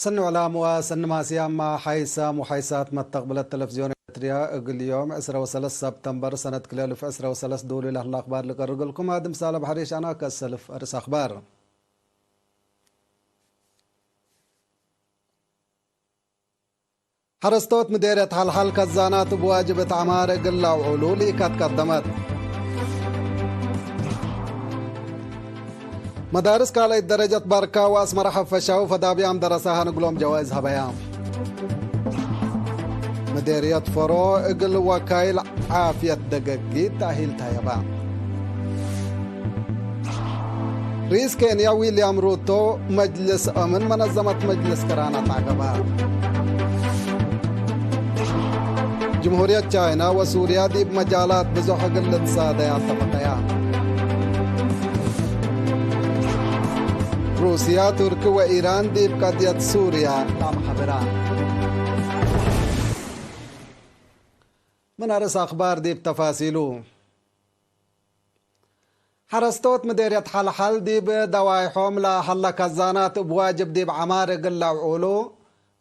سن علام وسن ماسيام حيسا محيسات مستقبل التلفزيون اليوم 23 سبتمبر سنة كلال في 23 دولي له الأخبار اللي قرق لكم هذا مسالة بحريش أنا كالسلف أرس أخبار. حرستوت مديرية حلحل كزانات بواجبة عمار قلة وعلولي قدمت مدارس كالي درجة بركة واسمر حفشاو فدابيام درسها نقلهم جوائز هبيام مديرية فرو اقل وكايل عافية دقاقي تأهيل تايبا رئيس كينيا ويليام روتو مجلس أمن منظمة مجلس كرانة عقبا جمهورية تشاينا وسوريا دي بمجالات بزوح قلة صاديات طبقيات روسيا تركيا وإيران دي بقضية سوريا لا محبران من أرس أخبار دي بتفاصيله. حرستوت مديرية حلحل دي بدوايحهم لحل كزانات بواجب دي بعمار قلة وعولو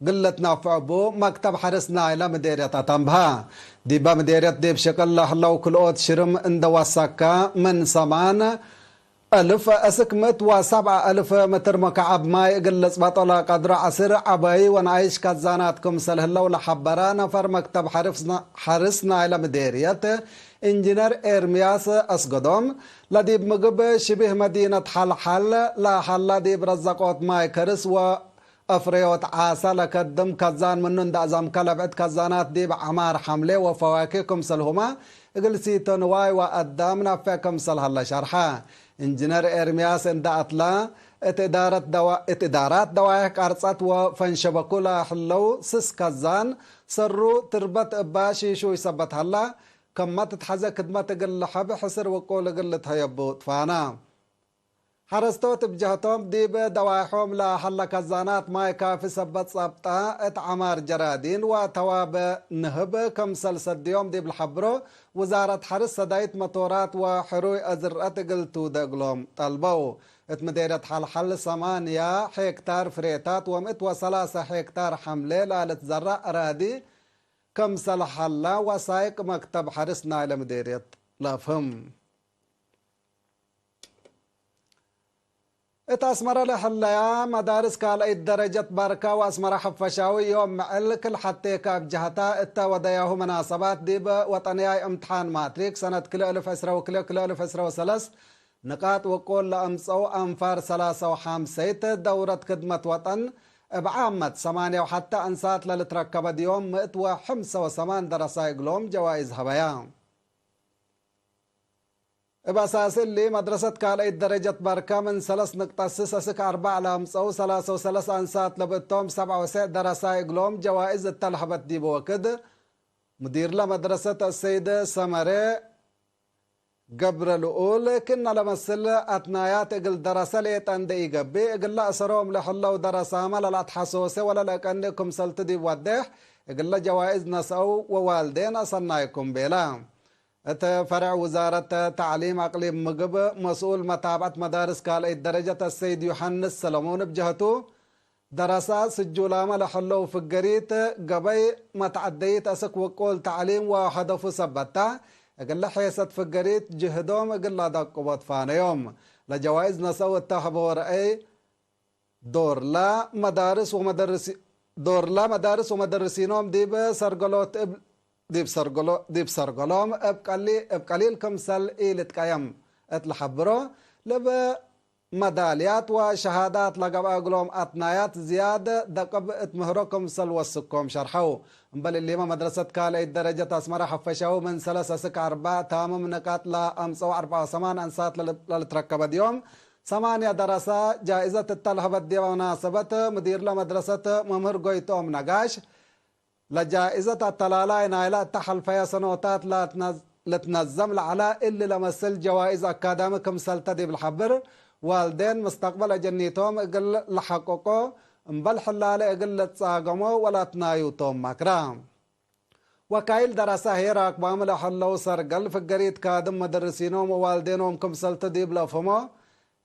قلة نافع بو مكتب حرسنا إلى مديرية تنبها دي بمديرية دي بشكل لحلو كل أوت شرم اندواسكا من سمان 1700 متر مكعب ماي قلص بطلع قدر عصر عباي ونعيش كزاناتكم سله الله لحبرا نفر مكتب حرسنا إلى مديرية انجينير إرمياس أسقدوم لديب مقب شبه مدينة حلحل لا حل ديب رزقوت ماي كرس وأفريوت عاسا لكدم كزان منن دعزم كلبعت كزانات ديب عمار حملة وفواكيكم سلهما اقلسيتو نواي وقدامنا فيكم سله الله شرحا انجينير إرمياس اندعتلا اتدارات دوائح قرصت وفنشبكولا حلو سس كزان سرو تربت اباشي شو يثبت هلا كما تتحزى كدما تقل حب حسر وقول قلت هيبو طفانا حرستوت بجهتهم ديب دوائحهم لا حل كزانات ما يكافي سبت صبطا اتعمار جرادين وتواب نهب كم سلسل ديوم ديب الحبرو وزارة حرس سدايت مطورات وحروي أزرقات قلتو دقلوم طلبو اتمديرة حل 8 هكتار فريتات و103 هكتار حملة لتزرع أرادي كم سلحلا وسايق مكتب حرسنا إلى مديرية لافهم اتاسمر لحليا مدارس كالي درجة بركة واسمر حفشاوي يوم معلك الحتى كاب جهتا اتا ودياه مناسبات ديب وطنياي امتحان ماتريك سنة كل ألف أسرة وكل ألف أسرة وثلاث نقاط وقول لأمسو أنفار 53 دورة خدمة وطن بعامة 8 وحتى أنسات للتركب ديوم 185 درسة يقلوم جوائز هبيان بأساس اللي مدرسة كالي درجة بركة من 3.6 4 لامسو 3 أنسات لبتهم 7 درسة يقلوم جوائز التلحبت دي بوكد مدير لمدرسة السيدة سمرة قبر الأول كنا لمثل أتنايات اقل درسة ليتان دي قبي اقل لا أسروم لحلو درسة ما لا تحسوسي ولا لأكنكم سلت دي وديح اقل جوائز نسأو ووالدين أصنايكم بيلام فرع وزارة تعليم أقليم مقب مسؤول متابعة مدارس كالي درجة السيد يوحنس سلمون بجهته دراسات سجولامة لحلو في القريت قبي متعديت أسك وقول تعليم وهدف سبتا أقل حيثت في القريت جهدهم أقل دقبات فانا يوم لجوائز نسو التحبور أي دور لا مدارس ومدرسينهم ديب سرقلوت ديب سرقلوم ابقليل كمسل إيلت قيم اتلحبرو لب مداليات وشهادات لقب أقلوم أتنايات زيادة دقب اتمهرو كمسل وسكوم شرحو بل اللي ما مدرسة كالي درجة اسمر حفشو من 3 تامم نقاط لا أمسو 4 أنسات للتركب ديوم 8 دراسة جائزة التلحبت دي مناسبة مدير لمدرسة ممر قويتوم نقاش لجائزة التلالاي نايلة تحل فيها سنوات لتنظم العلاء اللي لمثل جوائز أكاديميك مسلطة دي بالحبر والدين مستقبل جنيتهم اقل لحقوقو مبل حلالة اقل لتساقمو ولا تنايوتهم مكرام وكايل دراسة هي راكبام لحلو سرقل في القريد كادم مدرسينهم ووالدينهم كمسلطة دي بلافهمو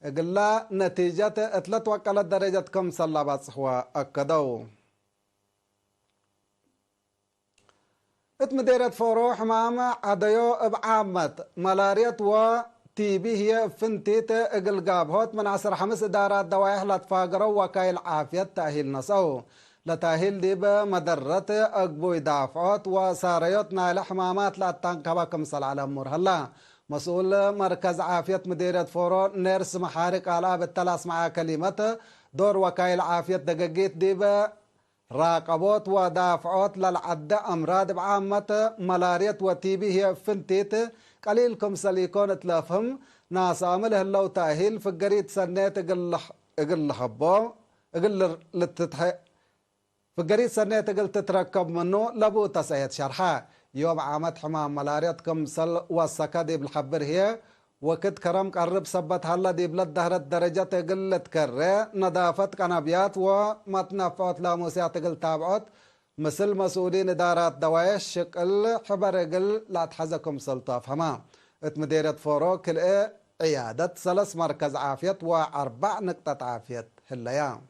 قلا نتيجة اتلت وقلت درجة كم صلابات صحوة أكدو اتمديرة فورو حمام عديو بعامة ملارية و تي بي هي فنتيت اقل قابهوت من 10 إدارات دوائح لتفاقروا وكايل عافية تأهيل نصو لتأهيل ديب مدرة أقبوي دافعوت وساريوت نايل حمامات لا تنكبا كمسل على أمور هلا مسؤول مركز عافية مديرية فورو نيرس محارق على بالتلاس مع كلمة دور وكايل عافية دقاقيت ديب راقبوت ودافعوت للعد أمراض بعامة ملارية وتيبي هي فنتيت قليل كمسل يكون تلافهم ناس عمله اللو تأهيل في القريد سنة اقل حبو اقل في القريد سنة تقل تتركب منه لبو تسعيد شرحة يوم عامت حمام ملاريات كمسل وسكا دي بالحبر هي وكد كرم قرب سبت هلا دي بلد دهرت درجة تقل تكرر نظافة قنابيات ومتنفعات لاموسيات تقل تابعات مثل مسؤولين إدارات دوايش شكل حبر قل لا تحزكم سلطاف هما اتمديرة فورو كل عيادة سلس مركز عافية و4 نقطة عافية هالأيام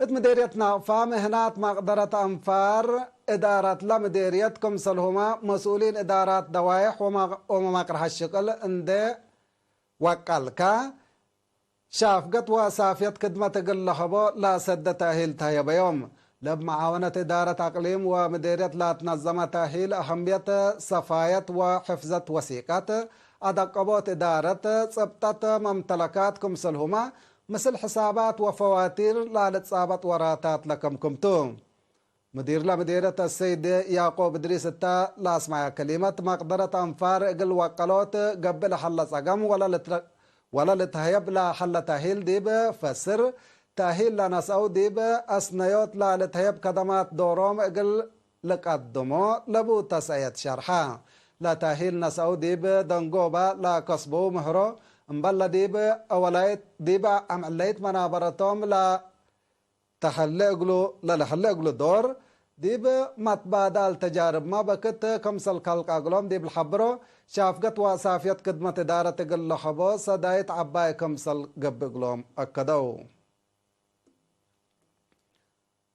مديرية نافا مهنات مقدرة أنفار إدارة لا مديريتكم سلهما مسؤولين إدارات دوايح وما مقرح الشكل اندي وقالكا شافقت وسافيت كدمة قلحبو لا سد تأهيل تهي بيوم لب معاونة إدارة أقليم ومديرية لا تنظم تأهيل أهمية صفاية وحفظة وثيقات أدقبوت إدارة صبتت ممتلكاتكم سلهما مثل حسابات وفواتير لا لتصابت وراتات لكم كمتم مدير لا مديرة السيد يعقوب إدريس التا لا اسمع كلمة مقدرة أنفار إقل وقلوت قبل حل صقم ولا لتهيب لا حل تأهيل ديب فسر تأهيل لا نسأو ديب أسنيوت لا لتهيب كدمات دوروم إقل لقدمو لبو تسعيد شرحا لا تأهيل نسأو ديب دنقوبا لا كسبو مهرو مبلا ديب أولايت ديب عمليت منابرتهم لا تحلقلو لا لحلقلو دور ديب متبادل تجارب ما بكت كمسل خلق أقلوم ديب الحبرو شافقت وصافيت خدمة إدارة تقل حبو صدايت عباي كمسل قب أقلوم أكدو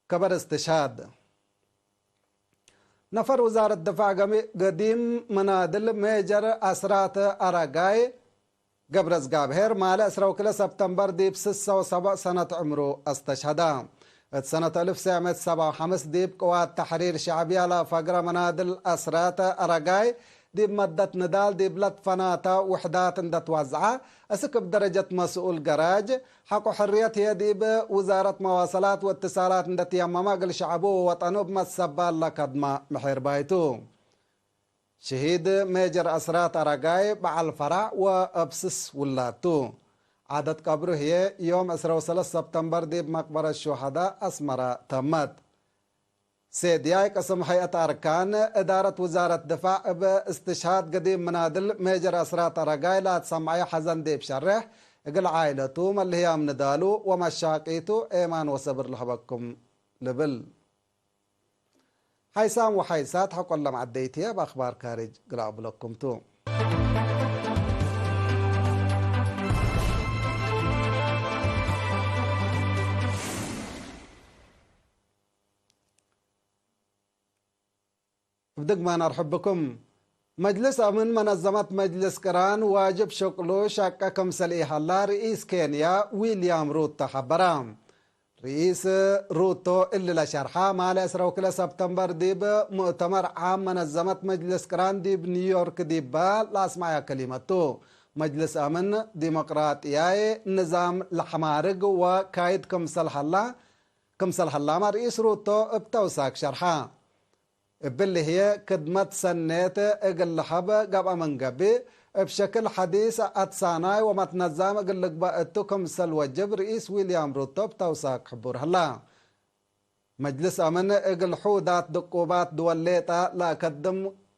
كبر استشهاد نفر وزارة الدفاع قديم منادل ميجر أسرات أراغاي قبرز قابهر مال أسرو كلا سبتمبر ديب 6 سنة عمره استشهدا سنة 1975 ديب قوات تحرير شعبية لا فقر منادل أسرات أراغاي ديب مدة نضال ديب لطفناتا وحدات اندت وزعة أسكب درجة مسؤول قراج حقو حرية هي ديب وزارة مواصلات واتصالات اندت يمما قل شعبو وطنو بمسبال لكدما محير بايتو شهيد ميجر أسرات أراغاي بعل فرع وأبسس ولاتو عدد قبره هي يوم 13 سبتمبر دي بمقبرة الشهداء أسمرة تمت سيدياي قسم هيئة أركان إدارة وزارة دفاع باستشهاد قديم منادل ميجر أسرات أراغاي لا تسمعي حزن دي بشرح اقل عائلته اللي هي من دالو ومشاقيته ايمان وصبر لحبكم لبل حيسام وحيسات حق الله معديتها بأخبار كارج قلعب لكم تو بدق ما نرحب بكم مجلس أمن منظمة مجلس كران واجب شغلو شاكا كمسليح الله رئيس كينيا ويليام روت حبرام رئيس روتو اللي لشرحة مال أسرو كلا سبتمبر ديب مؤتمر عام منظمة مجلس كران ديب نيويورك ديب لا اسمع كلمته مجلس أمن ديمقراطية نظام لحمارق وكايد كمسل الله ما رئيس روتو ابتوساك شرحة باللي هي كدمت سنة اقل حبا قبع من قبي بشكل حديث أتساناي ومتنظم قلق بقتو كمسل وجب رئيس ويليام روتو بتوساك حبور هلا مجلس أمن اقل حودات دقوبات دوليتا لا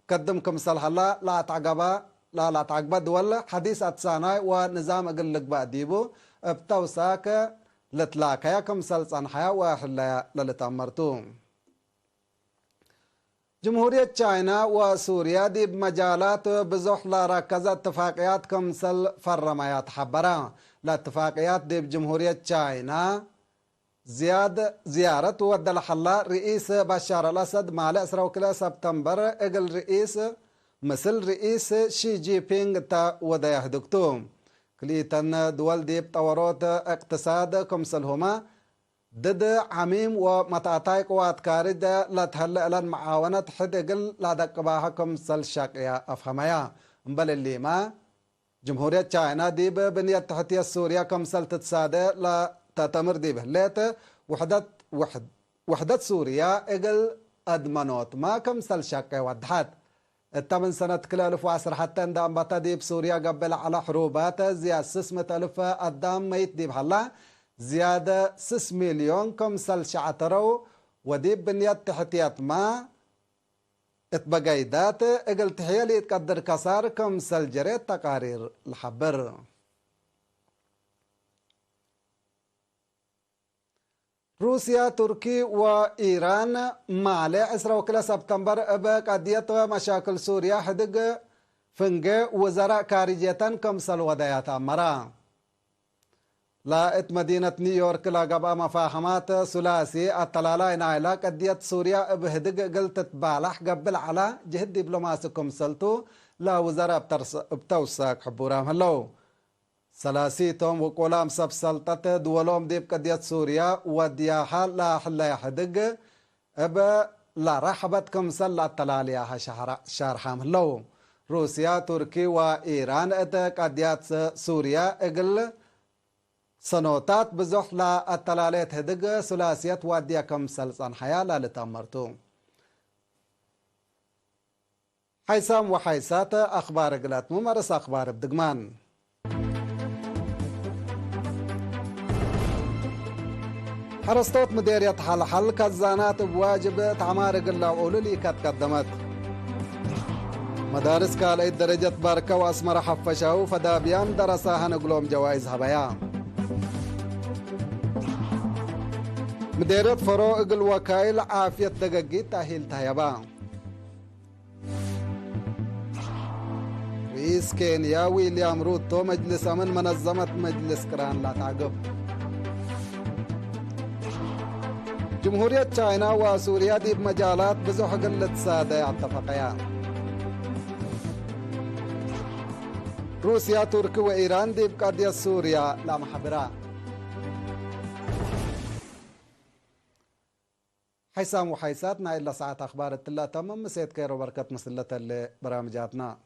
كدم كمسل هلا لا تعقبا دول حديث أتساناي ونظام قلق بقديبو بتوساك لتلاكيا كمسل صنحيا وحلا للتأمرتو جمهورية تشاينا وسوريا دي بمجالات بزح لا ركز اتفاقيات كمسل فرميات حبرا لا اتفاقيات دي بجمهورية تشاينا زيارة ود الحلا رئيس بشار الأسد مع الأسرة وكلا سبتمبر اقل رئيس مثل رئيس شي جي بينغ تا ودايه دكتوم كليتن دول دي بطورات اقتصاد كمسلهما ضد عميم ومتعطاي قوات كارد لا تهلأ لن معاونة حدقل لا دقباها كمسل شاقيا أفهميا مبل اللي ما جمهورية تشاينا دي ببنية تحتية سوريا كمسل تتسادة لا تتمر دي بهلات وحدة سوريا اقل أدمنوت ما كمسل شاقيا ودحات الثمان سنة كل 1010 حتى اندام بطا دي بسوريا قبل على حروبات زيادة 600,000 أدام ميت دي بحلا زيادة 6 مليون كمسل شعترو وديب بنيات تحتيات ما اتبقايدات اقل تحيالي يتقدر كسار كمسل جريت تقارير الحبر روسيا تركي وإيران مالي 10 سبتمبر ابا قضية مشاكل سوريا حدق فنجة وزراء خارجية كمسل ودايات أمرا لاقت مدينة نيويورك لقبا مفاهمات ثلاثي الطلالين عائلة قضية سوريا بهدق قلت تبالح قبل على جهد دبلوماسي كمسلتو لا وزراء بتوساك حبورام هلو سلاسيتهم وقولام سب سلطة دولهم ديب قضية سوريا ودياها لا حلا يحدق ابا لا رحبت كمسل الطلاليها شارحام هلو روسيا تركي وإيران ات قضية سوريا اقل سنوتات بزحلة التلاليت هدق ثلاثية وادية كمسل صنحيا لا لتأمرتو حيسام وحيسات أخبار قلات ممارس أخبار بدقمان حرستوت مديرية حل كزانات بواجب تعمار قلا أولولي قدمت مدارس كالي درجة بركة واسمر حفشاو فدابيان درساها نقلوم جوائز هبايا مديرية فروق الوكايل عافية دقاقي تاهيل تهيبا رئيس كينيا ويليام روتو مجلس أمن منظمة مجلس كران لا تعقب جمهورية تشاينا وسوريا دي بمجالات بزوح قلة سادة اتفقيان روسيا تركيا وإيران دي بقضية سوريا لا محبرا حيسام وحيساتنا إلا ساعة أخبار التلا تمام مسيت كيرو بركة مسلة اللي برامجاتنا